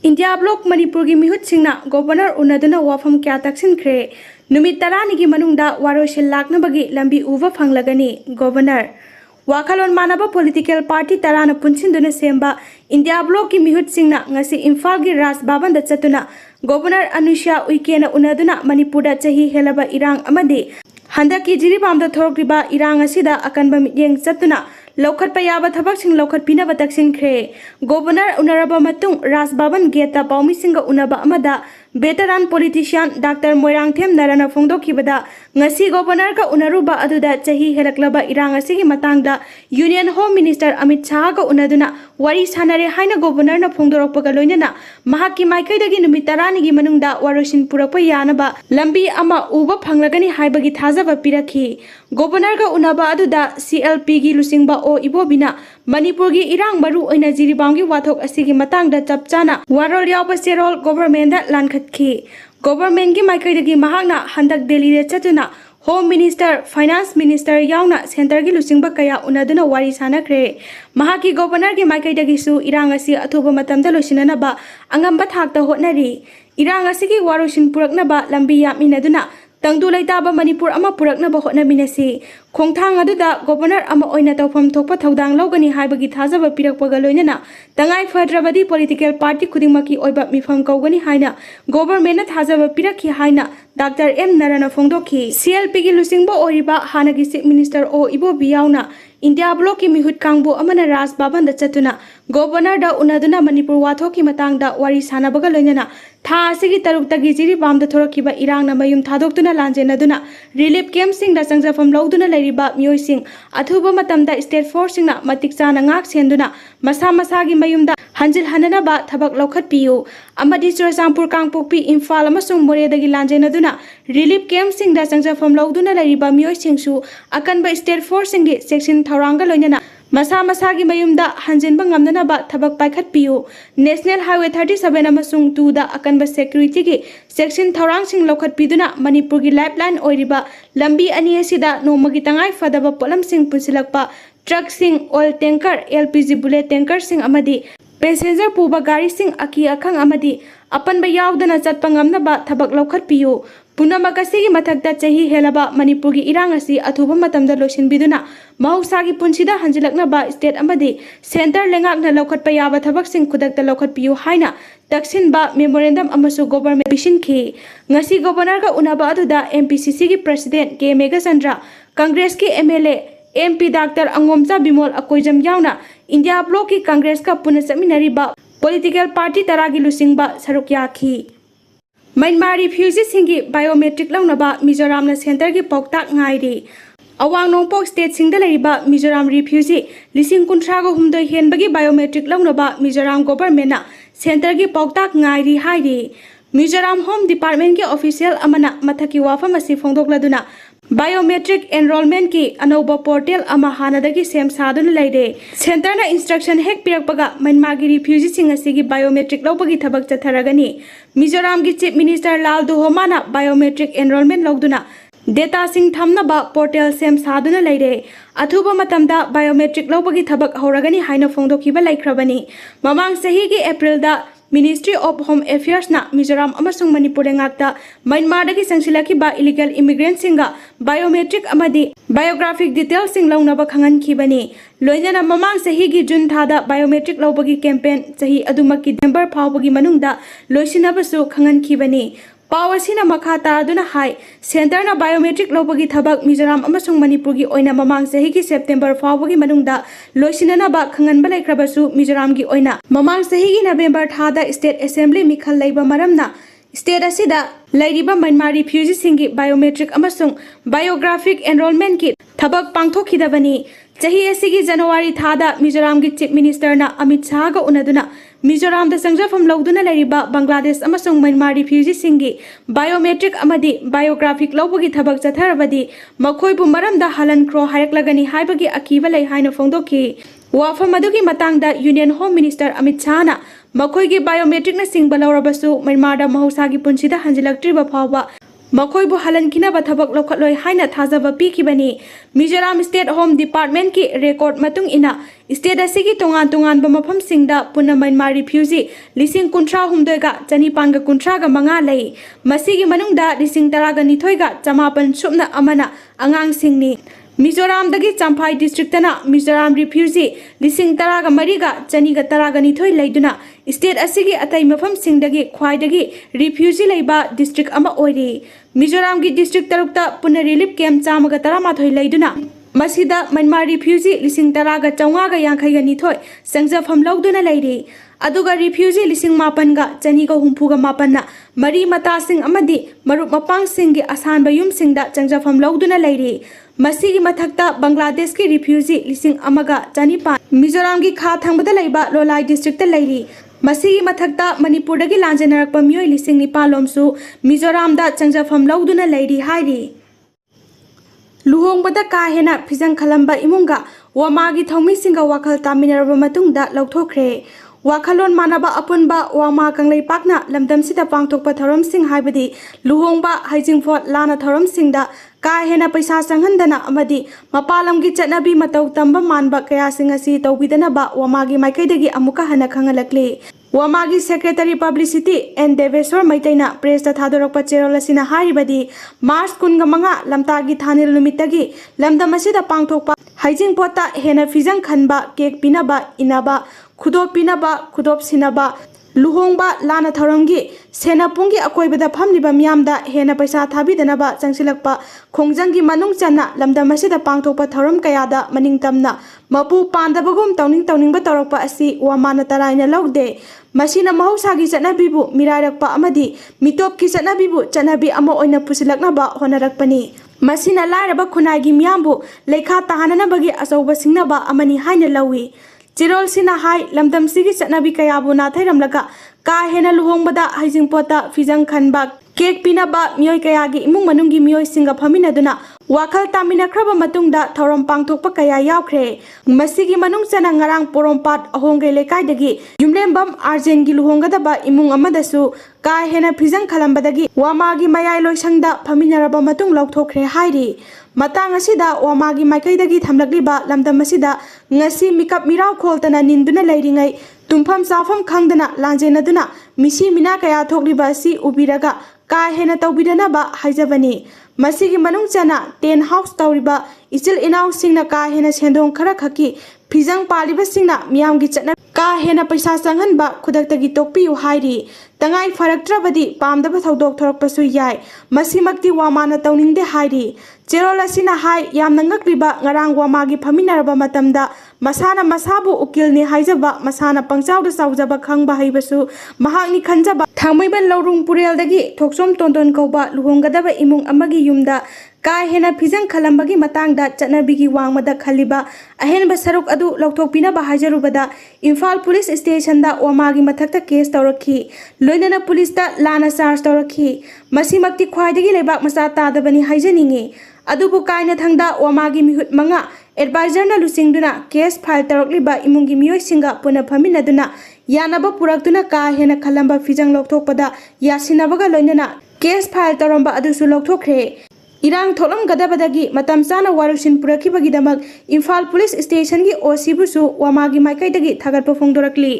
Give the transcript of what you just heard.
India block Manipur की मिहुत सिंगना governor उन्नदुना वाफम क्या तक्सिनख्रे नुमित तरानी मनुंगदा वारोइसिन लाक्नबगी लंबी उवा फंगलगनी गवर्नर वाखलोन मानब पॉलिटिकल पार्टी तराना पुनसिंदुना सेंबा इंडिया ब्लॉक की मिहुत सिंगना ngasi इंफाल की राज बाबन चतुना गवर्नर अनुष्या उइकेना उन्नदुना मणिपुर चही हेलबा इरांग अमदी हंदकी जिरीबामदा थोरक्रिबा इरांग असिदा अकनबा मियेंग चतुना लौखट याब थबक लौखट पीनब तक्सिनख्रे गवर्नर उनरब राज बाबन गेट पाउमी उनब बेटरान पॉलिटिशियन डॉक्टर मोइरांगथेम नरना फोंदोखिबदा ngasi गवर्नर का उनरुबा अदुदा चही हेलक्लब इरांग असिगी मतंगदा union home minister Amit Shah का उनदुना वरी सानरे हाइना गवर्नर न फोंदोरकपगा लोइनना महाकी माइकैदगी नुमित तरानिगी मनुंगदा वारोइसिन पुरकप यानबा लंबी अमा उबा फंगलगनी हाइबगी थाजब पिरखी गवर्नर का उनबा अदुदा CLP गी लुसिंगबा ओ इबोबिना मणिपुर की इरांग मरु ओइना जिरीबांगी वाथोक असिगी मतंगदा चपचाना वारोल यावबा सेरोल गवर्नमेंट लानखतखी गवर्नमेंट की माइकैदगी महाकना हंदक दिल्ली रे चतुना होम मिनिस्टर फाइनेंस मिनिस्टर यावना सेंटर की लुसिंगबा कया उनदुना वारी सानख्रे महाकी गवर्नर की माइकैदगिसु इरांग असि अथुबा मतमदा लोसिननबा अंगंबा थाकता होटनरी इरांग असिगी वारोइसिन पुरकनबा लंबी यामिनदुना तंगदु लैताबा मणिपुर अमा पुरकनबा होटनमिनसी खोंथांग अदुदा गवर्नर अमा ओइना तौफम थोकपा थौदांग लौगनी हाइबगी थाजबा पिरकपगा लोइनना तंगाई फद्रबदी पॉलिटिकल पार्टी खुदिंगमकी ओइबा मिफम कौगनी हाइना गवर्नमेंट थाजबा पिरखी हाइना डॉक्टर M नरना फोंदोखी CLP की लुसिंगबा ओरिबा हानगी चीफ मिनिस्टर ओ इबोबी यावना इंडिया ब्लॉक की मिहुत कांगबो अमना राज बाबन चतुना गवर्नर दा उनदुना मणिपुर वाथोकी मतंगदा वारी सानबगा लोइनना था असिगी तरुक्तगी जिरीबामदा थोरकिबा इरांगना मयुम थादोक्तुना लांजेनदुना रिलीफ कैम्प सिंगदा संगजाफम लौदुना लैरिबा मियोइसिंग अथुबा मतमदा स्टेट फोर्स सिंगना मतिक चाना ngak सेंदुना मसा मसागी मयुमदा हंजिल हननबा थबक लौखटपियु अमदी चुरचांपुर कांगपोकपी इम्फाल अमसुंग मोरेदगी लांजेनदुना रिलीफ कैम्प सिंगदा संगजाफम लौदुना लैरिबा मियोइसिंगसु अकनबा स्टेट फोर्स सिंगी सेक्शन थौरांगा लोइनना मसा मसागी मयुमदा हंजिनबा ngamnanaba थबक पाइखटपियु नेशनल हाईवे 37 अमसुंग 2 दा अकनबा सिक्योरिटी की सेक्शन थौरांग सिंग लौखटपिदुना मणिपुर की लाइफलाइन ओइरिबा लंबी अनि असिदा नोमगी तंगाई फदबा पोलम सिंग पुसिलकपा ट्रक सिंग oil tanker LPG bullet tanker सिंग अमदी पैसेंजर पुबा गाड़ी सिंग अकी अखंग अमदी अपनबा यावदना चटपा ngamnaba थबक लौखटपियु पुनमक असिगी मथक्ता चही हेलबा मणिपुर की इरांग असी अथुबा मतमदा लोइसिनबिदुना महौसागी पुंसिदा हंजिलकनबा स्टेट अमदी सेंटर लेंगाकना लौखटपा याबा थबकसिंग खुदक्ता लौखटपियु हाइना तक्सिनबा मेमोरेंडम अमसु गवर्नमेंट पिसिनखी ngasi गवर्नर का उनबा अदुदा MPCC की प्रेसिडेंट के मेघचंद्र कांग्रेस की MLA MP doctor अंगोमचा Bimol Akoijam यावना India block की कांग्रेस का पुनः चमिनरिबा पॉलिटिकल पार्टी तरागी लुसिंगबा सरुक याखी म्यांमार रिफ्यूजी सिंगी बायोमेट्रिक लौनबा मिजोराम सेंटर की पौताक ngairi अवांग नोंपोक स्टेट सिंगदा लैरिबा मिजोराम रिफ्यूजी लिसिंग 19 हेनबगी बायोमेट्रिक लौनबा मिजोराम गवर्नमेंट सेंटर की पौताक ngairi हाइरी मिजोराम होम डिपार्टमेंट के ऑफिशियल अमना मथकी वाफम असी फोंदोक्लदुना बायोमेट्रिक एनरोलमेंट की अनौबा पोर्टल अमा हानदगी सेम सादुन लैरे सेंटर ना इंस्ट्रक्शन हेक पिरकपगा म्यांमार की रिफ्यूजी सिंग असिगी बायोमेट्रिक लौबगी थबक चथरगनी मिजोराम की चीफ मिनिस्टर लाल दुहोमाना बायोमेट्रिक एनरोलमेंट लौदुना डेटा सिंग थमनबा पोर्टल सेम सादुना लैरे अथुबा मतमदा बायोमेट्रिक लौबगी थबक हौरगनी हाइना फोंदोखिबा लैख्रबनी ममांग सही की अप्रैल दा मिनिस्ट्री ऑफ होम अफेयर्स ना मिजोराम अमसुंग मणिपुर ngakta म्यांमार दगी संगसिलखिबा इलीगल इमिग्रेंट सिंगा बायोमेट्रिक अमदी बायोग्राफिक डिटेल्स सिंग लौनबा खंगनखिबनी लोइनना ममांग सही की जून थादा बायोमेट्रिक लौबगी कैंपेन सही अदुमकी दिसंबर फावबगी मनुंगदा लोइसिनबसु खंगनखिबनी पावसिना मखा तादुना हाई सेंटर ना बायोमेट्रिक लौबगी थबक मिजोराम अमसुंग मणिपुर की ओइना ममांग सही की सेप्टेम्बर फावबगी मनुंगदा लोइसिननबा खंगनबा लैख्रबसु मिजोराम की ओइना ममांग सही की नवेंबर थादा स्टेट असेंबली मिखल लैबा मरमना स्टेट असिदा लैरिबा म्यांमार रिफ्यूजी सिंगी बायोमेट्रिक अमसुंग बायोग्राफिक एनरोलमेंट की थबक पांगथोखिदबनी चही असिगी जनवरी थादा मिजोराम की चीफ मिनिस्टर ना अमित शाह का उनदुना मिजोराम दा संगजाफम लौदुना लैरिबा बांग्लादेश अमसुंग म्यांमार रिफ्यूजी सिंगी बायोमेट्रिक अमदी बायोग्राफिक लौबगी थबक चथरबदी मखोइबु मरमदा हलनख्रो हायरक्लगनी हाइबगी अकीबा लै हाइना फोंदोखी वाफम अदुगी मतंगदा यूनियन होम मिनिस्टर अमित शाहना मखोइगी बायोमेट्रिक ना सिंगबा लौरबसु म्यांमार दा महौसागी पुंसिदा हंजिलक्ट्रिबा फावबा मखोइबु हलनखिनबा थबक लौखट्लोइ हाइना थाजबा पिखिबनी। मिजोराम स्टेट होम डिपार्टमेंट की रेकॉर्ड मतुंग इना स्टेट असिगी तोंगान तोंगानबा मफमसिंगदा पुन्ना म्यांमार रिफ्यूजी 53,900 गा 250 गा मंगा लई। मसिगी मनुंगदा 10,12 गा 900 सुबना अमना अंगांगसिंगनी। मिजोरामदगी चंफाई डिस्ट्रिक्टना मिजोराम रिफ्यूजी 10,13 गा 212 लैदुना स्टेट असिगी अतै मफमसिंगदगी ख्वाइदगी रिफ्यूजी लैबा डिस्ट्रिक्ट अमा ओइरी। मिजोराम की डिस्ट्रिक्ट तरुक्ता पुनः रिलीफ कैंप 113 लैदुना मसिदा म्यांमार रिफ्यूजी 10,450 संजफम लौदुना लैरी। अदुगा रिफ्यूजी 10,950 मरी मतासिंग अमदी मरुप मपांगसिंगी असानबा युमसिंगदा संजफम लौदुना लैरी। मसिगी मथक्ता बांग्लादेश की रिफ्यूजी 1,150 मिजोराम की खा थंगबदा लैबा लोलाई डिस्ट्रिक्ट लैरी। मसिगी मथक्ता मणिपुरदगी लांजनरकपा मियोय 9,000 लोमसु मिजोरामदा संजफम लौदुना लैरी हाइरी। लुहोंगबदा काहेना फिजंग खलंबा इमुंगा वामागी थौमिसिंगा वाखल तामिनरबा मतुंगदा लौथोखरे। वाखलोन मानबा अपुनबा वामा कंगलै पाकना लमदमसिदा पांगथोकपा थौरमसिंग हाइबदी लुहोंगबा हाइजिंगफोट लाना थौरमसिंगदा काहेना पैसा संहंदना अमदी मपालमगी चटनबी मतौ तंबा मानबा कयासिंग असि तौबिदनबा वामागी माइकैदगी अमुका हना खंगलकले। वामागी सेक्रेटरी पब्लिसिटी एन देवेश्वर मैतैना प्रेसता थादोरकपा चेरोल असिना हारिबदी मार्च 15 लमतागी थानिल नुमितगी लमदमसिदा पांगथोकपा हाइजिंगफोटा हेना फिजंग खनबा केक पिनबा इनबा खुदोप पिनबा खुदोप सिनबा लुहोंगबा लाना थौरमगी सेनापुंगी अकोइबदा फमलिबा मियामदा हेना पैसा थाबिदनबा चंगसिलकपा खोंजंगी मनुंग चना लमदमसिदा पांगथोकपा थौरम कयादा मनिंगतमना मपु पांदबगुम तौनिंगबा तौरकपा असि वामाना तराइना लौदे। मसिना महौसागी चटनबीबु मिरायरकपा अमदी मिटोपकी चटनबीबु चटनबी अमा ओइना पुसिलकनबा होनरकपनी। मसिना लायरबा खुनाइगी मियामबु लेखा ताहाननबगी अचौबा सिंगनबा अमनी हाइना लौई। चिरोल सिना हाई लमदम सिगी चटनबी कयाबु नाथैरमलगा का हेना लुहोंगबदा हाइजिंगपोता फिजंग खनबा केक पिनबा मियोय कयागी इमुंग मनुंगी मियोय सिंगा फमिनदुना वाखल तामिनाख्रबा मतुंगदा थौरम पांगथोकपा कया यावख्रे। मसिगी मनुंग चना ngarang पोरोमपाट अहोंगे लेकाइदगी युमलेंबम आर्जेनगी लुहोंगदबा इमुंग अमदसु का हेना फिजंग खलंबदगी वामागी मयाय लोइसंगदा फमिनरबा मतुंग लौथोखरे हाइरी। मतंग असिदा वामागी माइकैदगी थमलकलिबा लमदम असिदा ngasi मिकअप मिराव खोलतना निंदुना लैरिङै तुम्फम चाफम खंगदना लांजेनदुना मिसी मिना कया थोकलिबा असि उबिरगा का हेना तौबिदनबा हाइजबनी। मसिगी मनुंग चना टेन हाउस तौरिबा इचिल इनाव सिंगना का हेना सेंदोंग खरा खकी फिजंग पालिबा सिंगना मियामगी चटना का हेना पैसा संहनबा खुदक्तगी तोकपियु हाइरी। तंगाई फरक्त्रबदी पामदबा थौदोक थोरकपसु याय मसिमक्ति वामाना तौनिंगदे हाइरी। चेरोल असिना हाय यामना ngakliba ngarang wamagi phaminaraba matamda masana masabu ukilni haijaba masana pangchawda sawjaba khangba haibasu mahakni khanjaba thangmaiban lorung pureldagi thoksom tondon kauba luhonggadaba imung amagi yumda का हेना फिजंग खलंबगी मतंगदा चटनबीगी वांगमदा खलिबा अहेनबा सरुक अदु लौथोकपिनबा हाइजरुबदा इम्फाल पुलिस स्टेशनदा वामागी मथक्ता केस तौरखी लोइनना पुलिसदा लाना चार्ज तौरखी। मसिमक्ति ख्वाइदगी लेबाक मचा तादबनी हाइजनिंगे अदुबु कायना थंगदा वामागी मिहुत मंगा एडवाइजरना लुसिंगदुना केस फाइल तौरकलिबा इमुंगी मियोयसिंगा पुना फमिनदुना यानबा पुरक्तुना का हेना खलंबा फिजंग लौथोकपदा यासिनबगा लोइनना case file तौरंबा अदुसु लौथोखरे। इरांग थोलमगदबदगी मतम चाना वारोइसिन पुरखिबगीदमक इम्फाल पुलिस स्टेशन की ओसीबुसु वामागी माइकैदगी थागतपा फोंदोरकली।